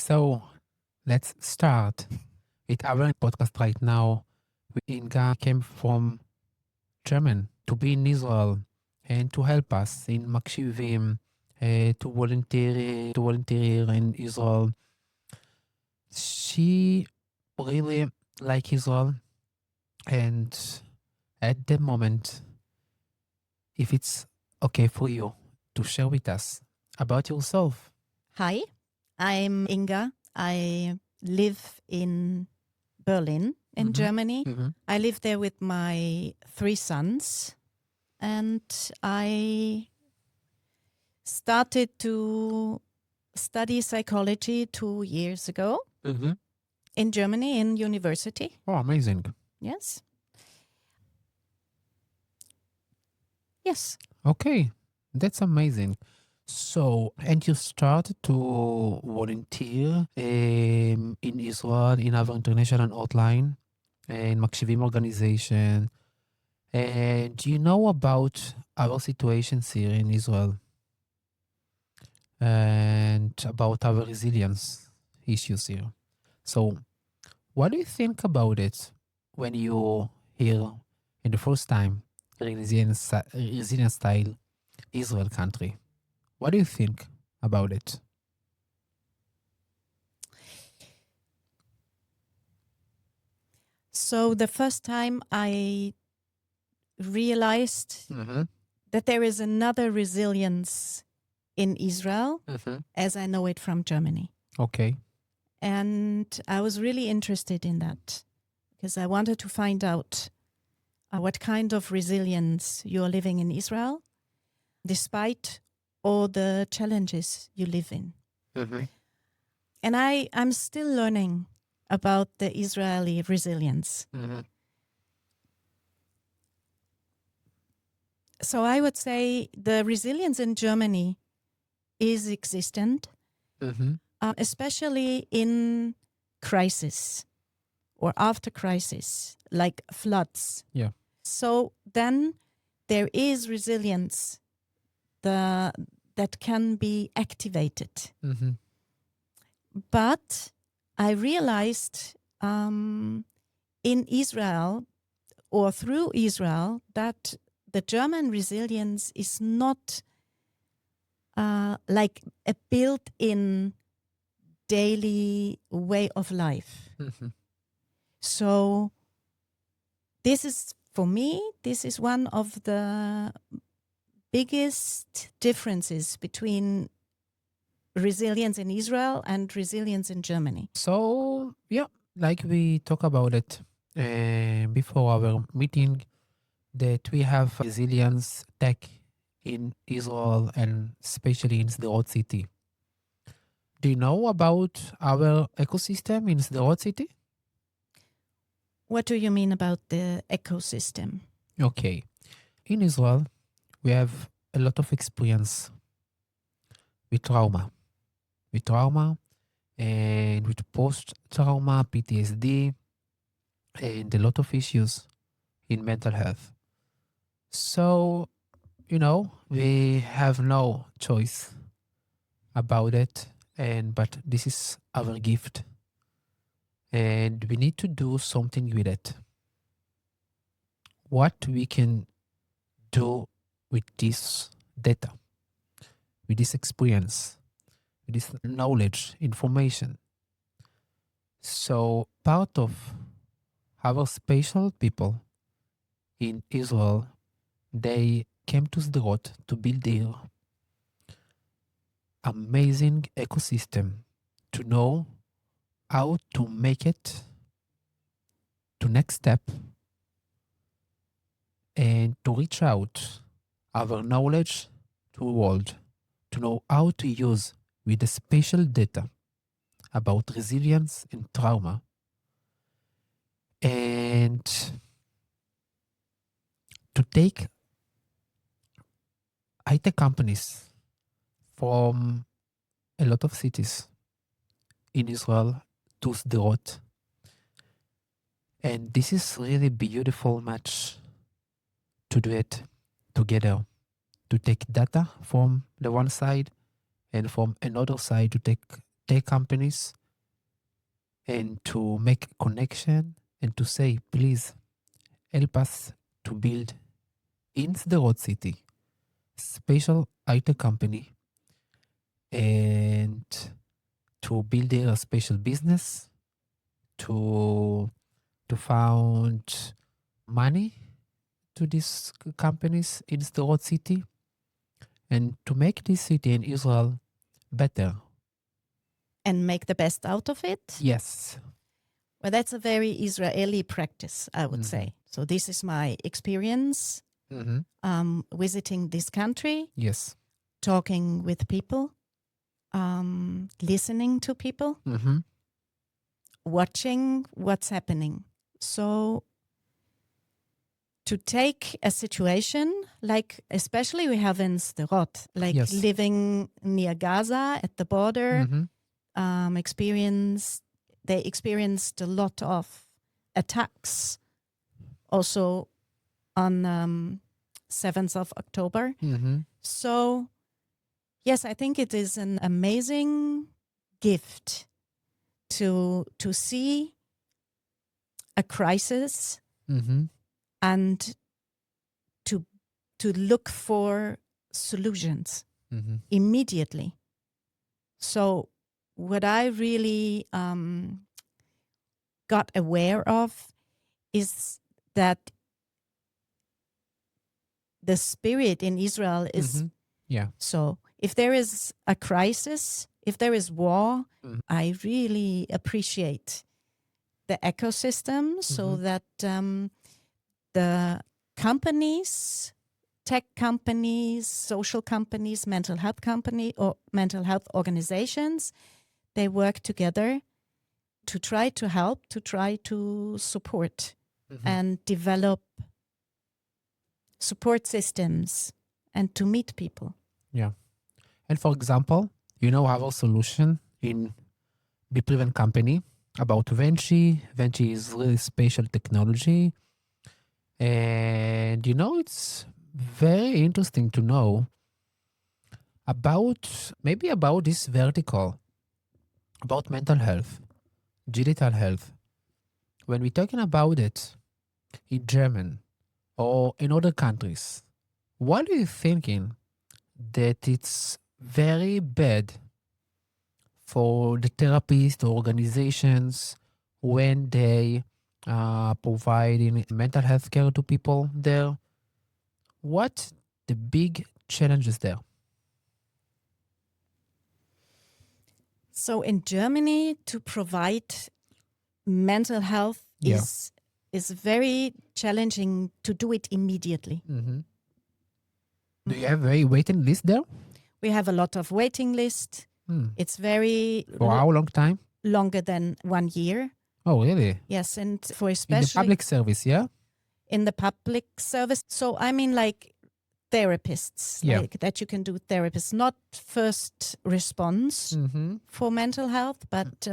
So let's start with our podcast right now. Inga came from German to be in Israel and to help us in Makshivim, to volunteer in Israel. She really like Israel, and at the moment, if it's okay for you to share with us about yourself. Hi, I'm Inga. I live in Berlin, in Germany. I live there with my 3 sons, and I started to study psychology 2 years ago in Germany, in university. Oh, amazing. Yes. Yes. Okay, that's amazing. So, and you started to volunteer in Israel, in our international hotline, in Makshivim organization. And you know about our situations here in Israel and about our resilience issues here. So, what do you think about it when you hear in the first time resilience style Israel country? What do you think about it? So the first time I realized that there is another resilience in Israel as I know it from Germany. Okay. And I was really interested in that because I wanted to find out what kind of resilience you are living in Israel, despite all the challenges you live in. And I'm still learning about the Israeli resilience. So I would say the resilience in Germany is existent, especially in crisis or after crisis, like floods. Yeah. So then there is resilience that can be activated. But I realized in Israel or through Israel that the German resilience is not like a built-in daily way of life. So this is, for me, this is one of the biggest differences between resilience in Israel and resilience in Germany. So, yeah, like we talk about it before our meeting, that we have resilience tech in Israel and especially in Sderot City. Do you know about our ecosystem in Sderot City? What do you mean about the ecosystem? Okay. In Israel, we have a lot of experience with trauma. And with post-trauma, PTSD, and a lot of issues in mental health. So, we have no choice about it, but this is our gift, and we need to do something with it. What we can do with this data, with this experience, with this knowledge, information. So part of our special people in Israel, they came to Sderot to build their amazing ecosystem, to know how to make it to next step and to reach out our knowledge to the world, to know how to use with the special data about resilience and trauma, and to take high-tech companies from a lot of cities in Israel to Sderot. And this is really beautiful match to do it together, to take data from the one side and from another side to tech companies and to make a connection and to say, please help us to build in the city special IT company and to build there a special business to found money to these companies in the city and to make this city in Israel better. And make the best out of it. Yes. Well, that's a very Israeli practice, I would Mhm. say. So this is my experience visiting this country, Yes. talking with people, listening to people, watching what's happening. So to take a situation like, especially we have in Sderot, like Yes. living near Gaza at the border, they experienced a lot of attacks also on 7th of October. So yes, I think it is an amazing gift to see a crisis and to look for solutions immediately. So what I really got aware of is that the spirit in Israel is so if there is a crisis, if there is war, I really appreciate the ecosystem so that the companies, tech companies, social companies, mental health organizations, they work together to try to help, to try to support and develop support systems and to meet people. Yeah. And for example, our solution in Be Prevent company about Venchi. Venchi is really special technology. And it's very interesting to know about this vertical, about mental health, digital health. When we're talking about it in German or in other countries, what are you thinking that it's very bad for the therapists or organizations when they providing mental health care to people there? What the big challenges there? So in Germany, to provide mental health is very challenging to do it immediately. Do you have a waiting list there? We have a lot of waiting list. It's very For how long time? longer than 1 year. Oh, really? Yes, and for In especially the public service, yeah? in the public service. So I mean like therapists, like that you can do therapists, not first response for mental health, but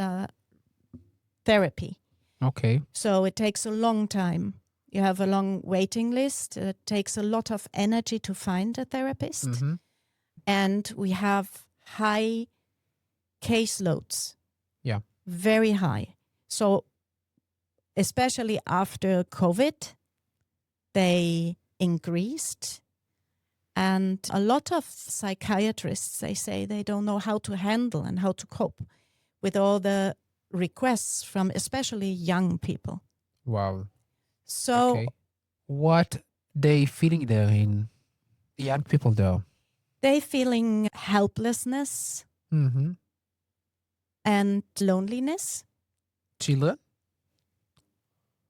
therapy. Okay. So it takes a long time. You have a long waiting list. It takes a lot of energy to find a therapist. And we have high caseloads. Yeah. Very high. So especially after COVID, they increased. And a lot of psychiatrists, they say they don't know how to handle and how to cope with all the requests from especially young people. Wow. So what they feeling there in young people there? they feeling helplessness and loneliness. Children?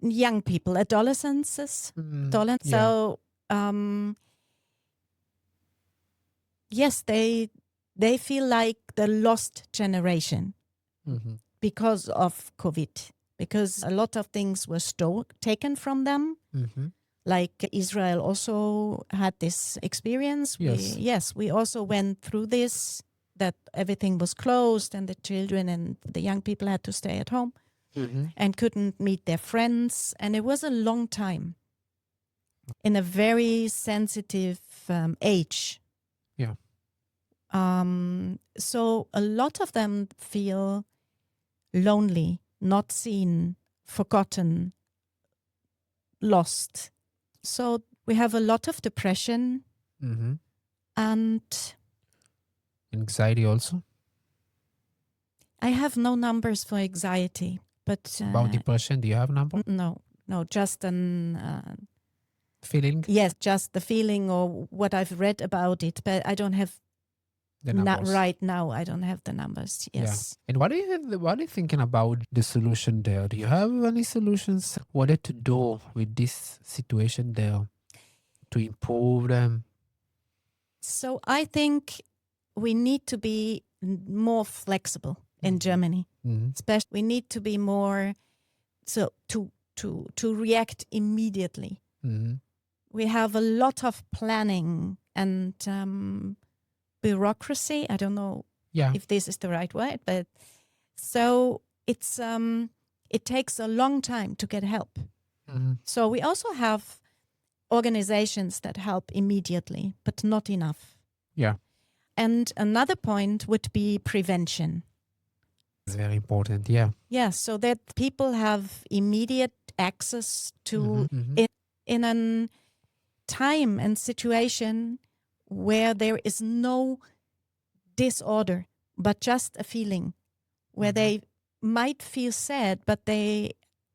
Young people, adolescents. So yes, they feel like the lost generation because of COVID, because a lot of things were taken from them. Like Israel also had this experience. We also went through this, that everything was closed and the children and the young people had to stay at home and couldn't meet their friends. And it was a long time in a very sensitive age. Yeah. So a lot of them feel lonely, not seen, forgotten, lost. So we have a lot of depression Mm-hmm. and Anxiety also. I have no numbers for anxiety, but About depression, do you have a number? no, just Feeling yes, just the feeling or what I've read about it, but I don't have the numbers. right now. I don't have the numbers. Yeah. Yes. And what are you thinking about the solution there? Do you have any solutions? What to do with this situation there to improve them? So I think we need to be more flexible in Germany. Mm-hmm. Especially, we need to be more so to react immediately. Mm-hmm. We have a lot of planning and bureaucracy. I don't know Yeah. if this is the right word, but so it's it takes a long time to get help. Mm-hmm. So we also have organizations that help immediately, but not enough. Yeah. And another point would be prevention. It's very important. Yeah. Yeah, so that people have immediate access to Mm-hmm. in a time and situation where there is no disorder, but just a feeling, where they might feel sad, but they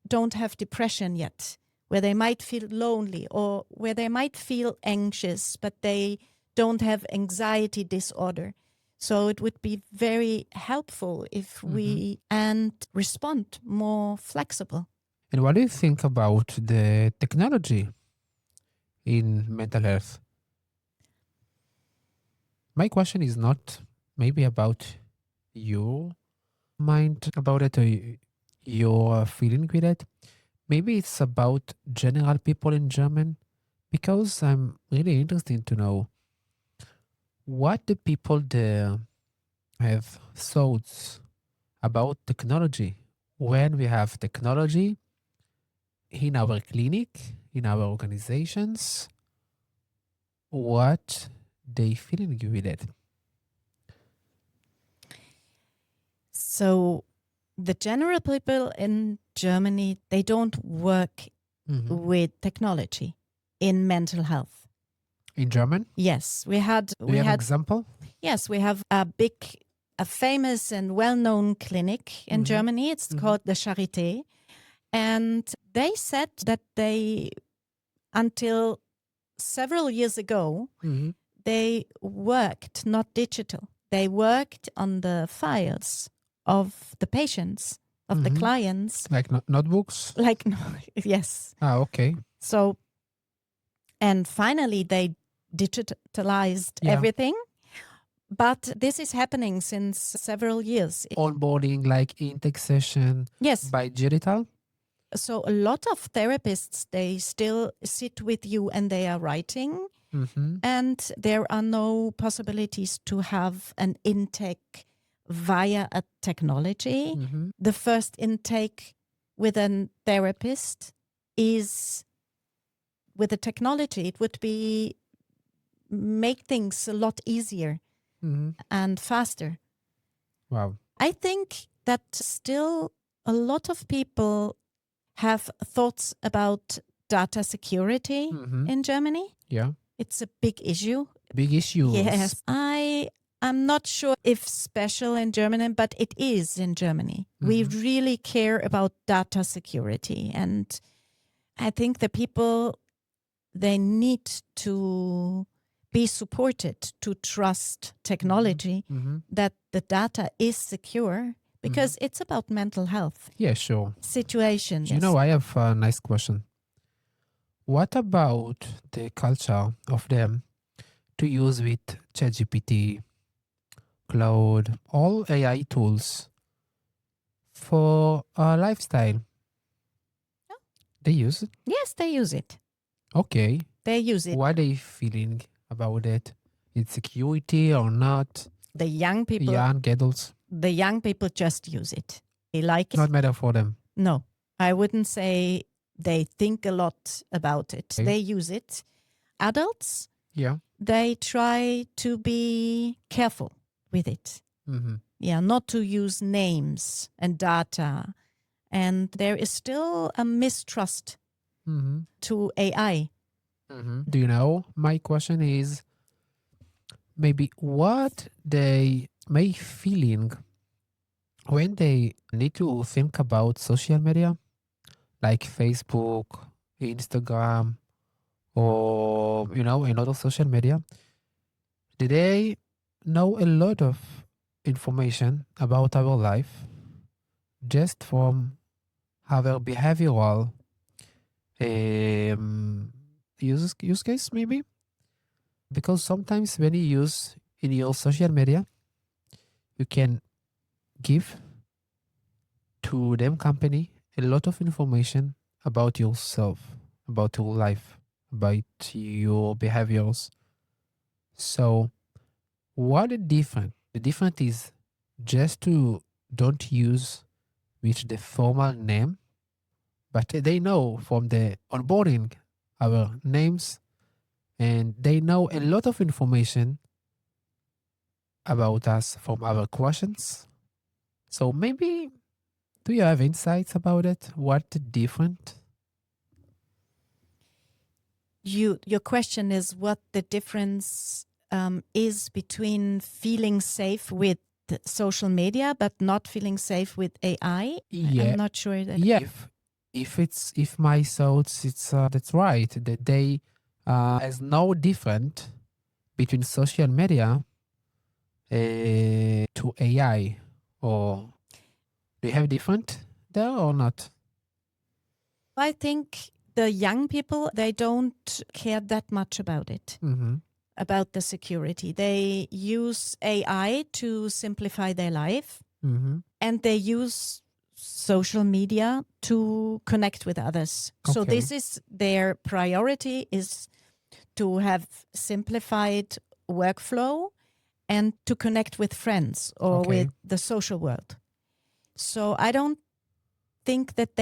don't have depression yet, where they might feel lonely or where they might feel anxious, but they don't have anxiety disorder. So it would be very helpful if we and respond more flexible. And what do you think about the technology in mental health? My question is not maybe about your mind about it or your feeling with it. Maybe it's about general people in German, because I'm really interested to know what the people there have thoughts about technology. When we have technology in our clinic, in our organizations, what they feeling with it. So the general people in Germany, they don't work with technology in mental health. In German? Yes, we had Do you have an example? Yes, we have a famous and well-known clinic in Germany. It's called the Charité. And they said that they, until several years ago, they worked not digital. They worked on the files of the patients, of the clients. Like notebooks? Like, no, yes. Ah, okay. So, and finally they digitalized everything. But this is happening since several years. Onboarding, like intake session. Yes. By digital. So a lot of therapists, they still sit with you and they are writing. And there are no possibilities to have an intake via a technology. The first intake with a therapist is with a technology. It would be make things a lot easier and faster. Wow. I think that still a lot of people have thoughts about data security in Germany. Yeah. It's a big issue. Big issues. Yes. I'm not sure if special in Germany, but it is in Germany. We really care about data security. And I think the people, they need to be supported to trust technology, that the data is secure, because it's about mental health. Yeah, sure. Situation. You know, I have a nice question. What about the culture of them to use with ChatGPT, Cloud, all AI tools for a lifestyle? Oh. They use it? Yes, they use it. Okay. They use it. What are they feeling about it? Insecurity or not? The young people. Young adults? The young people just use it. They like it. Not matter for them. No, I wouldn't say they think a lot about it. Okay. They use it. Adults, Yeah. they try to be careful with it. Mm-hmm. Yeah, not to use names and data. And there is still a mistrust Mm-hmm. to AI. Mm-hmm. Do you know? My question is maybe what they may feeling when they need to think about social media like Facebook, Instagram, or another social media. Do they know a lot of information about our life just from our behavioral use case maybe? Because sometimes when you use in your social media, you can give to them company a lot of information about yourself, about your life, about your behaviors. So what the difference? The difference is just to don't use with the formal name, but they know from the onboarding our names and they know a lot of information about us from our questions. So maybe do you have insights about it? What different? Your question is what the difference is between feeling safe with social media but not feeling safe with AI. Yeah, I'm not sure that. yeah. If my thoughts, it's that's right. That they has no different between social media to AI, or do you have different there or not? I think the young people, they don't care that much about it, Mm-hmm. about the security. They use AI to simplify their life, Mm-hmm. and they use social media to connect with others. So Okay. this is their priority, is to have simplified workflow and to connect with friends or Okay. with the social world. So I don't think that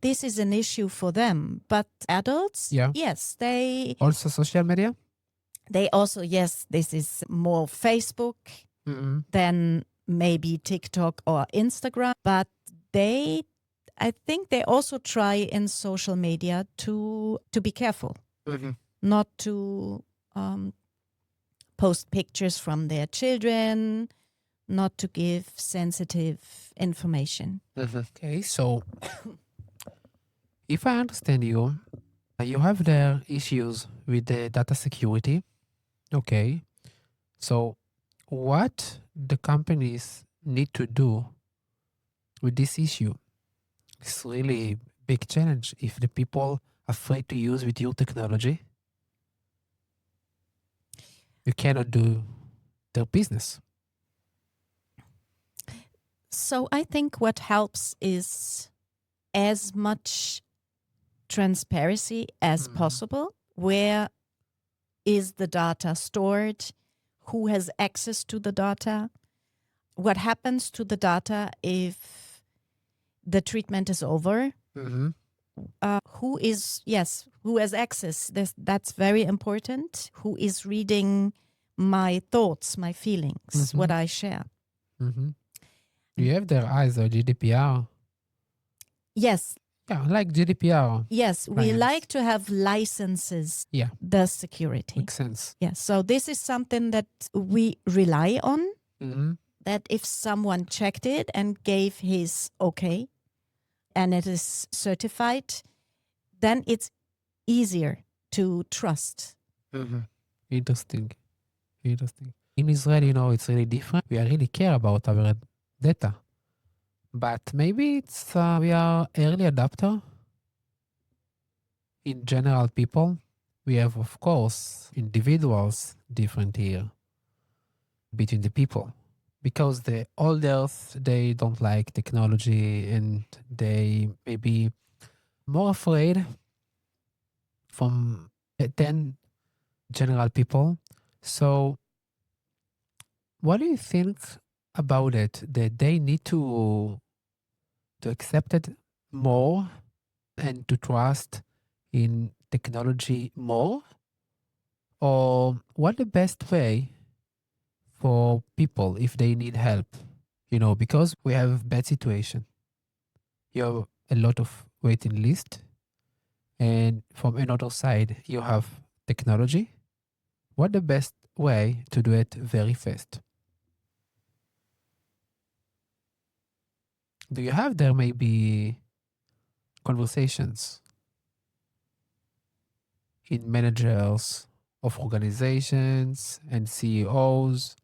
this is an issue for them, but adults, Yeah. yes, they Also social media. also, yes, this is more Facebook Mm-hmm. than maybe TikTok or Instagram, but I think they also try in social media to be careful, Mm-hmm. not to post pictures from their children, not to give sensitive information. Mm-hmm. Okay, so if I understand you, you have the issues with the data security. Okay, so what the companies need to do with this issue? It's really big challenge. If the people afraid to use with your technology, you cannot do their business. So I think what helps is as much transparency as possible. Where is the data stored? Who has access to the data? What happens to the data if the treatment is over? Mm-hmm. Who has access? That's very important. Who is reading my thoughts, my feelings, Mm-hmm. what I share? Mm-hmm. You have their eyes or GDPR. Yes, Yeah, like GDPR. yes, we Clients. like to have licenses, Yeah, the security. makes sense. Yes, so this is something that we rely on, Mm-hmm. that if someone checked it and gave his okay and it is certified, then it's easier to trust. Mm-hmm. Interesting. Interesting. In Israel, it's really different. We are really care about our data. But maybe it's we are early adopter in general people. We have, of course, individuals different here between the people. Because the elders, they don't like technology and they may be more afraid from than general people. So what do you think about it? That they need to accept it more and to trust in technology more? Or what the best way for people if they need help? Because we have bad situation. You have a lot of waiting list, and from another side, you have technology. What the best way to do it very fast? Do you have there maybe conversations in managers of organizations and CEOs?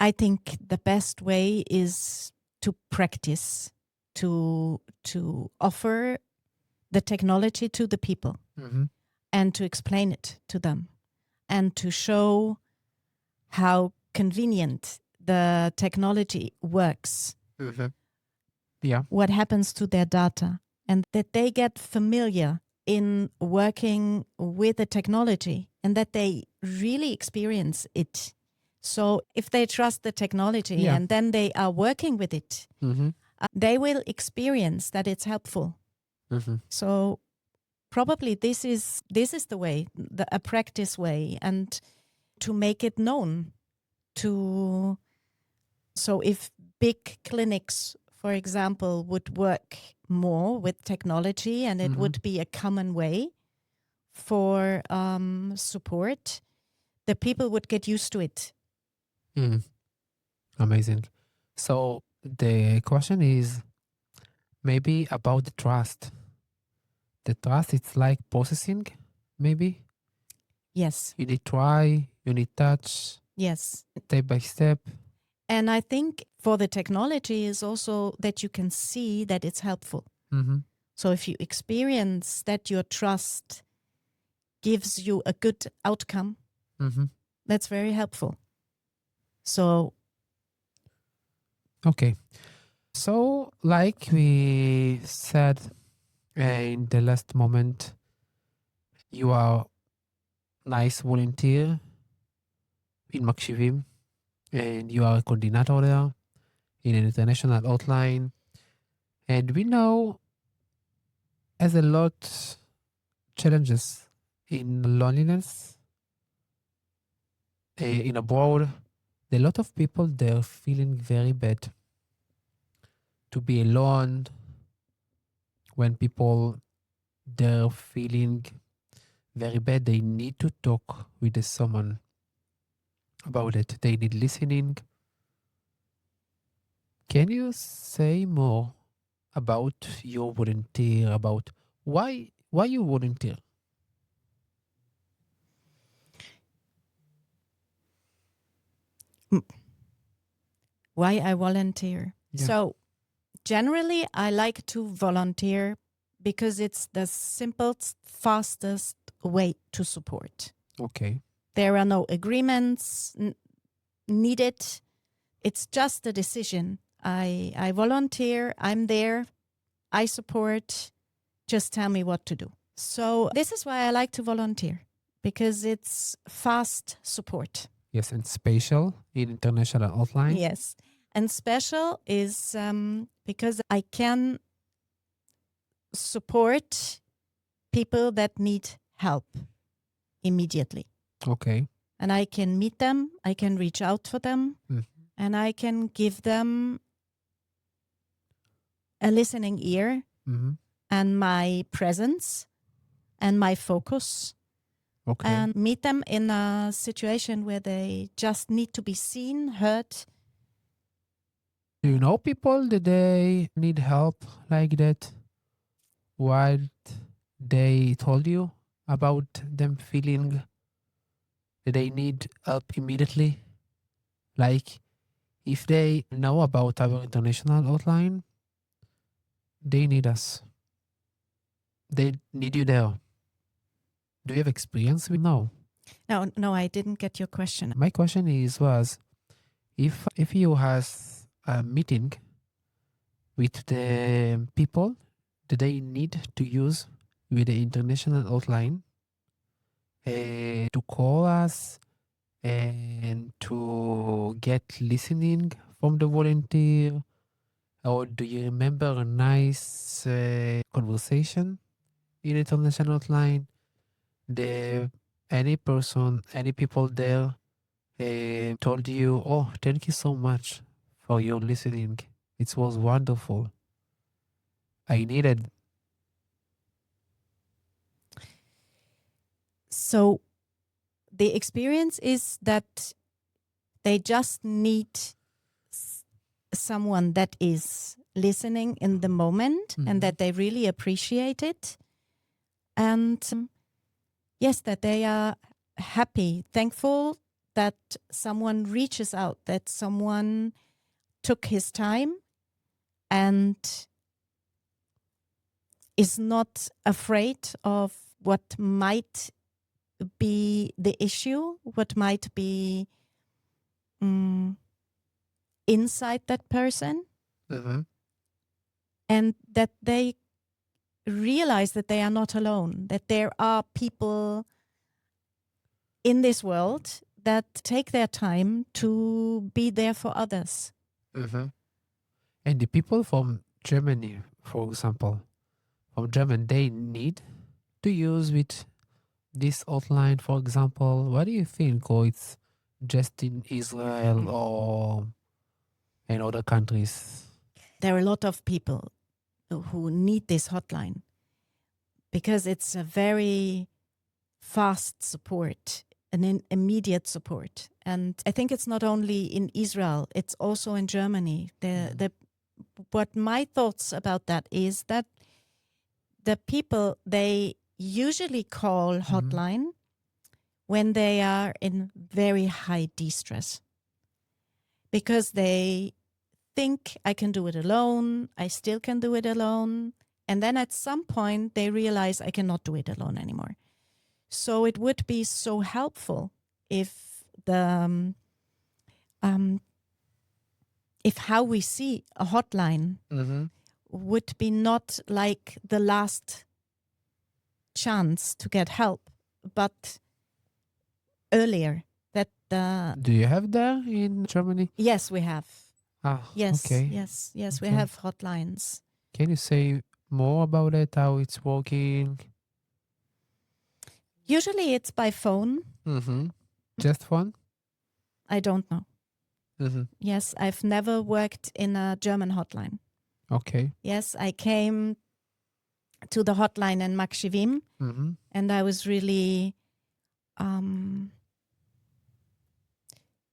I think the best way is to practice, to offer the technology to the people Mm-hmm. and to explain it to them and to show how convenient the technology works, Mm-hmm. Yeah. what happens to their data, and that they get familiar in working with the technology and that they really experience it. So if they trust the technology Yeah. and then they are working with it, Mm-hmm. they will experience that it's helpful. Mm-hmm. So probably this is the way, a practice way, and to make it known to. So if big clinics, for example, would work more with technology and it Mm-hmm. would be a common way for support, the people would get used to it. Mm. Amazing. So the question is maybe about the trust. The trust, it's like processing, maybe. Yes, You need try, you need touch, yes. step by step. And I think for the technology is also that you can see that it's helpful. Mm-hmm. So if you experience that your trust gives you a good outcome, Mm-hmm. that's very helpful. So Okay. So, like we said in the last moment, you are nice volunteer in Makshivim, and you are a coordinator there in an international hotline. And we know as a lot challenges in loneliness in abroad. A lot of people they're feeling very bad to be alone when people they're feeling very bad. They need to talk with someone about it. They need listening. Can you say more about your volunteer? About why you volunteer? why I volunteer? Yeah. So generally, I like to volunteer because it's the simplest, fastest way to support. Okay. There are no agreements needed. It's just a decision. I volunteer, I'm there, I support, just tell me what to do. So this is why I like to volunteer, because it's fast support. Yes, and spatial in international outline. Yes. And special is because I can support people that need help immediately. Okay. And I can meet them, I can reach out for them, Mm. and I can give them a listening ear Mm-hmm. and my presence and my focus, Okay. and meet them in a situation where they just need to be seen, heard. Do you know people that they need help like that? What they told you about them feeling that they need help immediately? Like if they know about our international outline, they need us. They need you there. Do you have experience with no? No, I didn't get your question. My question was if you has a meeting with the people that they need to use with the international outline to call us and to get listening from the volunteer Or do you remember a nice conversation in international hotline? The any person, any people there told you, "Oh, thank you so much for your listening. It was wonderful. I needed." So the experience is that they just need someone that is listening in the moment and that they really appreciate it. And yes, that they are happy, thankful that someone reaches out, that someone took his time and is not afraid of what might be the issue, what might be inside that person, and that they realize that they are not alone, that there are people in this world that take their time to be there for others. And the people from Germany, for example, from German, they need to use with this outline, for example. What do you think? Or it's just in Israel or in other countries? There are a lot of people who need this hotline because it's a very fast support, an immediate support. And I think it's not only in Israel, it's also in Germany. What my thoughts about that is that the people, they usually call hotline when they are in very high distress because they think I can do it alone. I still can do it alone. And then at some point they realize I cannot do it alone anymore. So it would be so helpful if if how we see a hotline would be not like the last chance to get help, but earlier. That Do you have that in Germany? yes, we have. Yes, okay. yes, we Okay. have hotlines. Can you say more about it, how it's working? Usually it's by phone. Just one? I don't know. Yes, I've never worked in a German hotline. Okay. Yes, I came to the hotline in Makshivim and I was really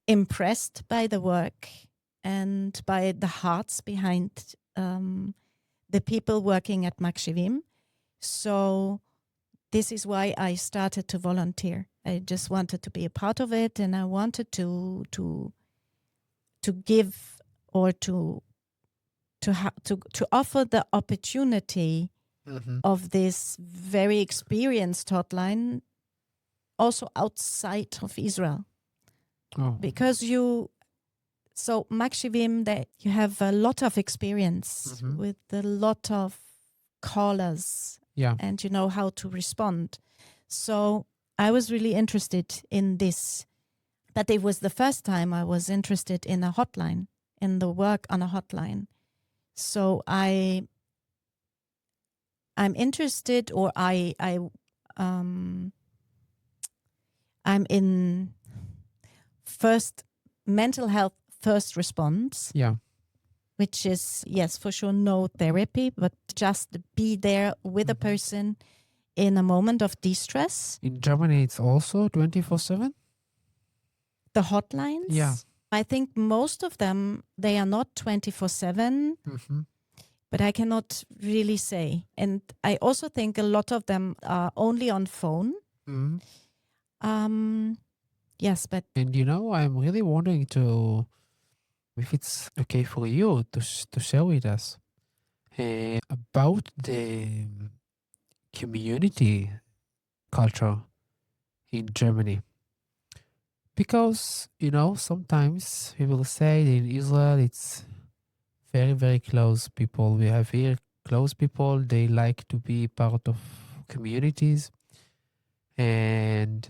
impressed by the work and by the hearts behind the people working at Makshivim. So this is why I started to volunteer. I just wanted to be a part of it, and I wanted to give or to offer the opportunity of this very experienced hotline also outside of Israel. Because so Makshivim, that you have a lot of experience with a lot of callers, and you know how to respond. So I was really interested in this, but it was the first time I was interested in a hotline, in the work on a hotline. So I'm interested, or I'm in first mental health first response. Which is, yes, for sure, no therapy, but just be there with a person in a moment of distress. In Germany, it's also 24/7? The hotlines? Yeah. I think most of them, they are not 24/7, but I cannot really say. And I also think a lot of them are only on phone. Yes, but... And I'm really wondering if it's okay for you to share with us about the community culture in Germany. Because, sometimes people say in Israel it's very, very close people. We have here close people. They like to be part of communities and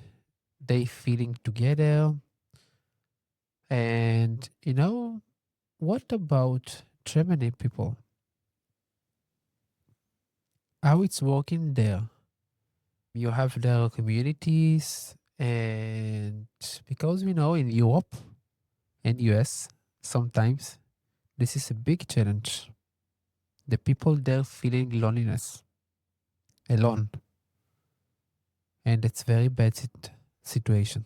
they feeling together. And, what about Germany people, how it's working there. You have their communities, and because we know in Europe and US, sometimes this is a big challenge. The people there feeling loneliness, alone, and it's very bad situation.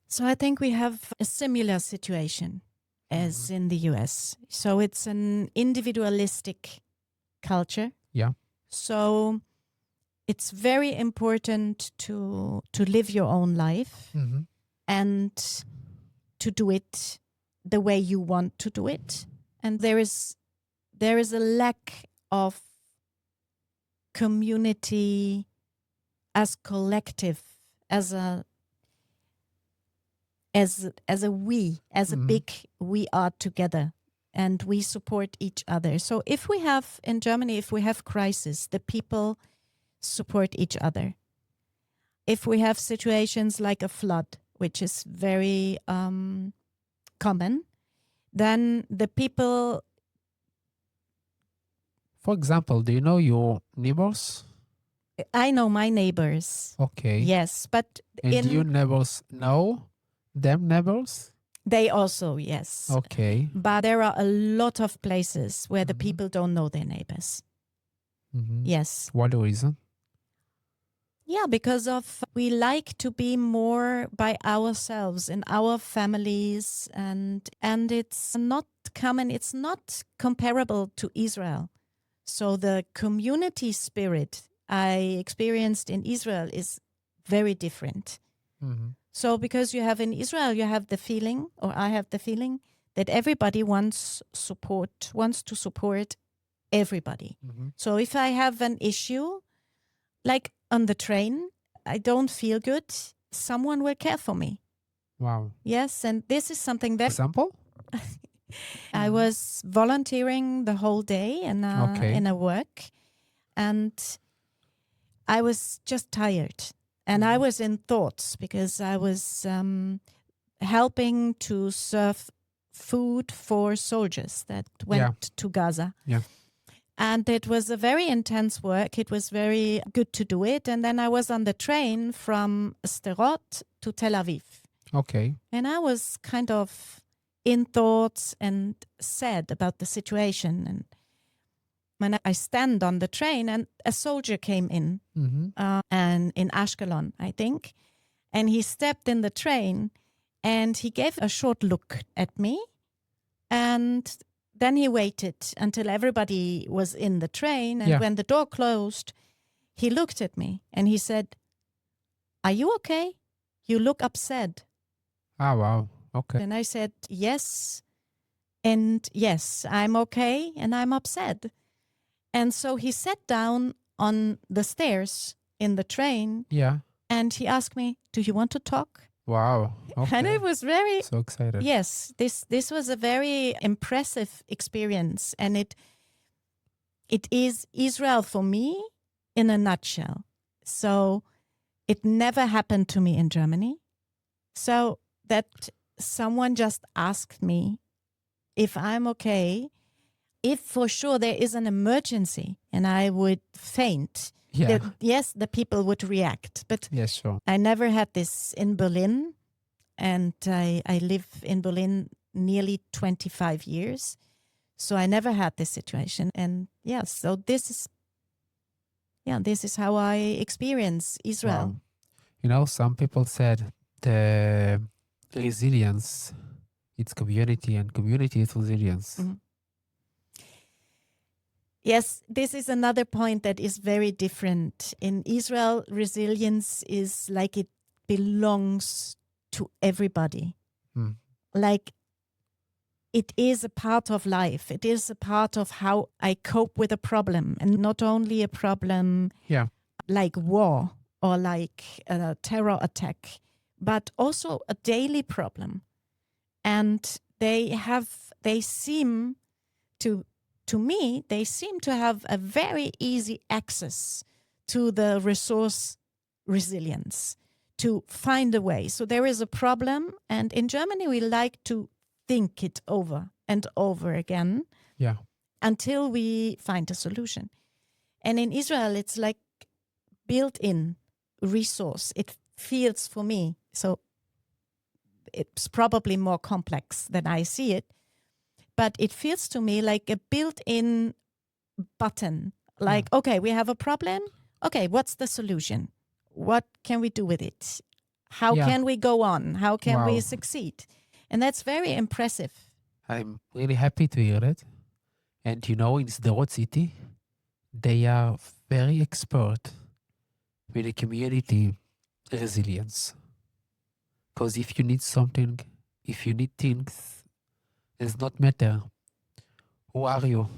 So I think we have a similar situation as in the US. So it's an individualistic culture. Yeah. So it's very important to live your own life Mm-hmm. and to do it the way you want to do it. And there is a lack of community as collective, as a we, as a big we are together, and we support each other. So if we have in Germany, if we have crisis, the people support each other. If we have situations like a flood, which is very common, then the people. For example, do you know your neighbors? I know my neighbors. Okay. Yes, but And do your neighbors know them neighbors? They also, yes. Okay. But there are a lot of places where the people don't know their neighbors. Yes. What the reason? Yeah, because of we like to be more by ourselves in our families, and it's not common, it's not comparable to Israel. So the community spirit I experienced in Israel is very different. So because you have in Israel, you have the feeling, or I have the feeling, that everybody wants to support everybody. So if I have an issue, like on the train, I don't feel good, someone will care for me. Wow. Yes, and this is something very... Example? I was volunteering the whole day in a work, and I was just tired. And I was in thoughts because I was helping to serve food for soldiers that went to Gaza. Yeah. And it was a very intense work. It was very good to do it. And then I was on the train from Sderot to Tel Aviv. Okay. And I was kind of in thoughts and sad about the situation. And when I stand on the train, and a soldier came in, and in Ashkelon, I think, and he stepped in the train, and he gave a short look at me, and then he waited until everybody was in the train, and when the door closed, he looked at me and he said, "Are you okay? You look upset." Oh, wow. Okay. And I said, "Yes, and yes, I'm okay, and I'm upset." And so he sat down on the stairs in the train. Yeah. And he asked me, "Do you want to talk?" Wow. Okay. And it was very... So excited. Yes, this was a very impressive experience. And it is Israel for me in a nutshell. So it never happened to me in Germany. So that someone just asked me if I'm okay, if for sure there is an emergency and I would faint, yes, the people would react. But yes, sure. I never had this in Berlin, and I live in Berlin nearly 25 years. So I never had this situation. And so this is how I experience Israel. Wow. You know, some people said the resilience, it's community, and community is resilience. Yes, this is another point that is very different. In Israel, resilience is like it belongs to everybody. Like it is a part of life. It is a part of how I cope with a problem, and not only a problem like war or like a terror attack, but also a daily problem. And they seem to have a very easy access to the resource resilience, to find a way. So there is a problem, and in Germany we like to think it over and over again Yeah. until we find a solution. And in Israel, it's like built-in resource. It feels for me, so it's probably more complex than I see it, but it feels to me like a built-in button. Like, okay, we have a problem. Okay, what's the solution? What can we do with it? How Yeah. can we go on? How can we Wow. succeed? And that's very impressive. I'm really happy to hear that. And in Sderot City, they are very expert with the community resilience. Because if you need something, if you need things, it does not matter who are you,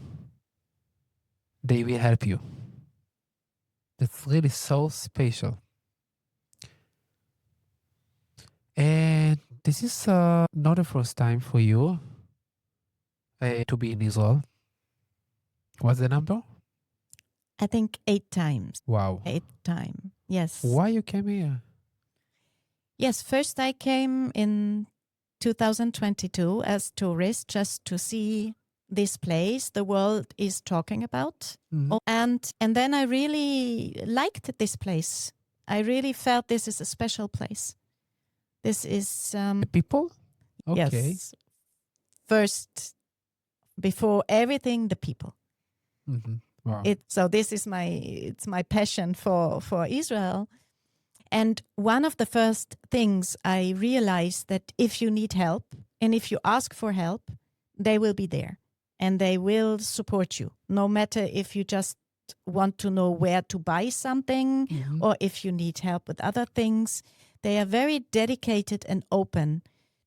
they will help you. That's really so special. And this is not the first time for you to be in Israel. What's the number? I think 8 times. Wow. 8 times. Yes. Why you came here? Yes, first I came in 2022 as tourist just to see this place the world is talking about. Mhm. And then I really liked this place. I really felt this is a special place. This is The people? Okay. yes, first before everything, the people. Mhm. Wow. So this is my passion for Israel. And one of the first things I realized that if you need help and if you ask for help, they will be there and they will support you, no matter if you just want to know where to buy something Mhm. or if you need help with other things. They are very dedicated and open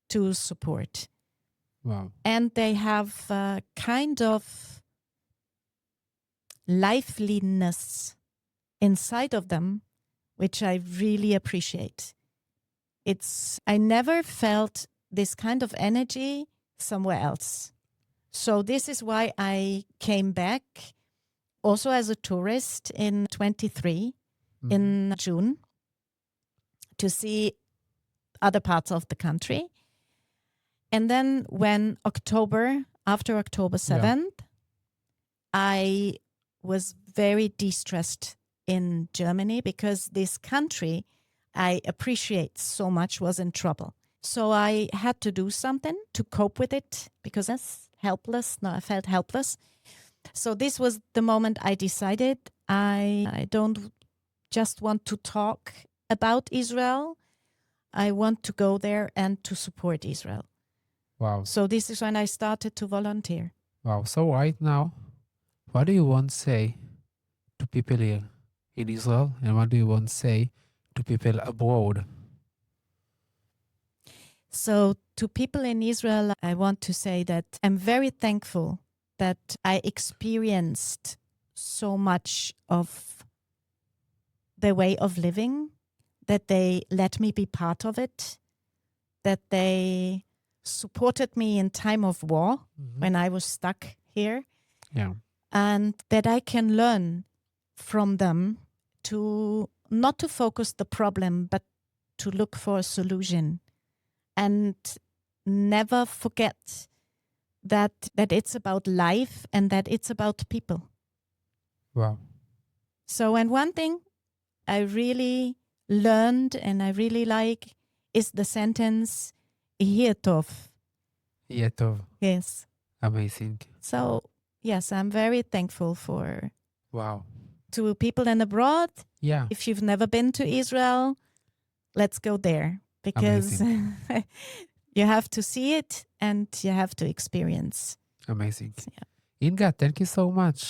to support. Wow. And they have a kind of liveliness inside of them, which I really appreciate. I never felt this kind of energy somewhere else. So this is why I came back also as a tourist in 23 Mhm. in June to see other parts of the country. And then after October 7th, I was very de-stressed in Germany because this country I appreciate so much was in trouble. So I had to do something to cope with it because I felt helpless. So this was the moment I decided I don't just want to talk about Israel. I want to go there and to support Israel. Wow. So this is when I started to volunteer. Wow. So right now, what do you want to say to people here in Israel, and what do you want to say to people abroad? So to people in Israel, I want to say that I'm very thankful that I experienced so much of their way of living, that they let me be part of it, that they supported me in time of war when I was stuck here, Yeah. and that I can learn from them to not to focus the problem, but to look for a solution and never forget that it's about life and that it's about people. Wow. So, and one thing I really learned and I really like is the sentence "Yeh tov." Yeah, tov. Yes. Amazing. So, yes, I'm very thankful Wow. to people in abroad. Yeah. If you've never been to Israel, let's go there because you have to see it and you have to experience. Amazing. Yeah. Inga, thank you so much.